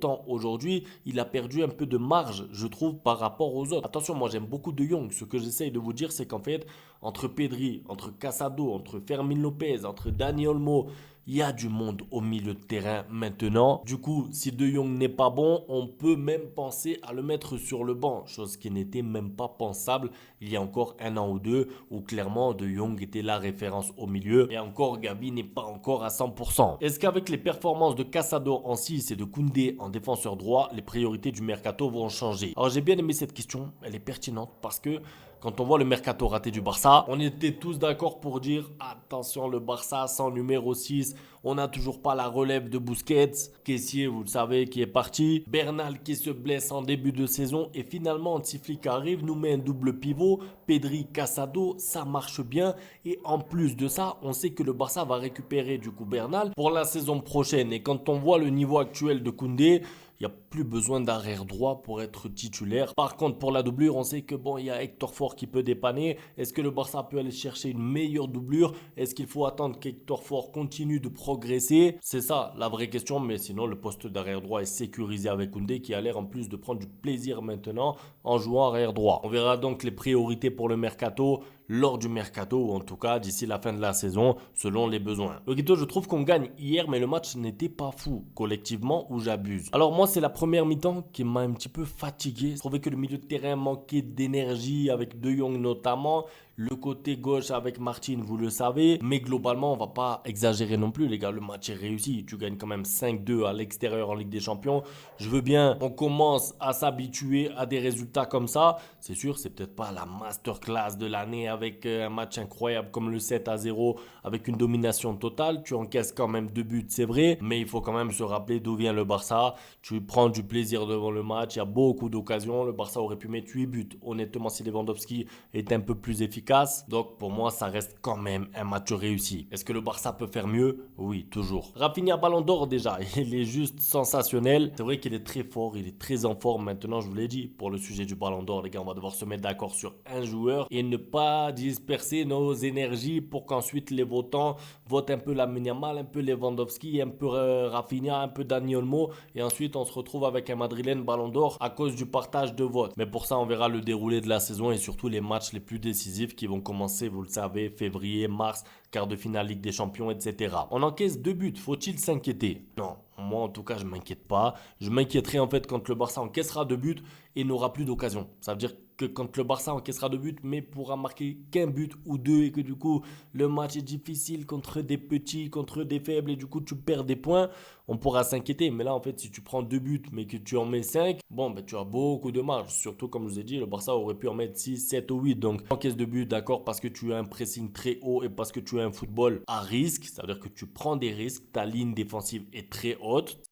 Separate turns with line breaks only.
autant aujourd'hui, il a perdu un peu de marge, je trouve, par rapport aux autres. Attention, moi j'aime beaucoup De Jong. Ce que j'essaye de vous dire, c'est qu'en fait, entre Pedri, entre Casado, entre Fermin Lopez, entre Dani Olmo, il y a du monde au milieu de terrain maintenant. Du coup, si De Jong n'est pas bon, on peut même penser à le mettre sur le banc, chose qui n'était même pas pensable il y a encore un an ou deux, où clairement De Jong était la référence au milieu. Et encore, Gavi n'est pas encore à 100%. Est-ce qu'avec les performances de Casado en 6 et de Koundé en défenseur droit, les priorités du mercato vont changer? Alors j'ai bien aimé cette question, elle est pertinente parce que quand on voit le mercato raté du Barça, on était tous d'accord pour dire attention, le Barça sans numéro 6, on n'a toujours pas la relève de Busquets, Kessié, vous le savez, qui est parti, Bernal qui se blesse en début de saison et finalement Antiflick arrive, nous met un double pivot, Pedri, Casado, ça marche bien et en plus de ça, on sait que le Barça va récupérer du coup Bernal pour la saison prochaine et quand on voit le niveau actuel de Koundé, il n'y a plus besoin d'arrière droit pour être titulaire. Par contre, pour la doublure, on sait que bon, il y a Hector Ford qui peut dépanner. Est-ce que le Barça peut aller chercher une meilleure doublure? Est-ce qu'il faut attendre qu'Hector Ford continue de progresser? C'est ça la vraie question, mais sinon le poste d'arrière droit est sécurisé avec Koundé qui a l'air en plus de prendre du plaisir maintenant en jouant arrière droit. On verra donc les priorités pour le mercato lors du mercato ou en tout cas d'ici la fin de la saison selon les besoins. Loquito, je trouve qu'on gagne hier mais le match n'était pas fou collectivement ou j'abuse. Alors moi c'est la première mi-temps qui m'a un petit peu fatigué. Je trouvais que le milieu de terrain manquait d'énergie avec De Jong notamment. Le côté gauche avec Martin, vous le savez. Mais globalement, on va pas exagérer non plus, les gars. Le match est réussi. Tu gagnes quand même 5-2 à l'extérieur en Ligue des Champions. Je veux bien, on commence à s'habituer à des résultats comme ça. C'est sûr, c'est peut-être pas la masterclass de l'année avec un match incroyable comme le 7-0 avec une domination totale. Tu encaisses quand même 2 buts, c'est vrai. Mais il faut quand même se rappeler d'où vient le Barça. Tu prends du plaisir devant le match. Il y a beaucoup d'occasions. Le Barça aurait pu mettre 8 buts. Honnêtement, si Lewandowski est un peu plus efficace. Donc pour moi, ça reste quand même un match réussi. Est-ce que le Barça peut faire mieux? Oui, toujours. Rafinha Ballon d'Or déjà, il est juste sensationnel. C'est vrai qu'il est très fort, il est très en forme maintenant, je vous l'ai dit. Pour le sujet du Ballon d'Or, les gars, on va devoir se mettre d'accord sur un joueur et ne pas disperser nos énergies pour qu'ensuite les votants votent un peu Lamine Yamal, un peu Lewandowski, un peu Rafinha, un peu Dani Olmo et ensuite on se retrouve avec un Madrilène Ballon d'Or à cause du partage de votes. Mais pour ça, on verra le déroulé de la saison et surtout les matchs les plus décisifs qui vont commencer, vous le savez, février, mars, quart de finale Ligue des Champions, etc. On encaisse 2 buts, faut-il s'inquiéter? Non, moi en tout cas je m'inquiète pas. Je m'inquiéterai en fait quand le Barça encaissera 2 buts et n'aura plus d'occasion. Ça veut dire que quand le Barça encaissera 2 buts mais pourra marquer qu'un but ou deux et que du coup le match est difficile contre des petits, contre des faibles et du coup tu perds des points, on pourra s'inquiéter. Mais là en fait si tu prends 2 buts mais que tu en mets 5, bon ben tu as beaucoup de marge. Surtout comme je vous ai dit, le Barça aurait pu en mettre 6, 7 ou 8. Donc encaisse 2 buts, d'accord, parce que tu as un pressing très haut et parce que tu as un football à risque. Ça veut dire que tu prends des risques, ta ligne défensive est très haute.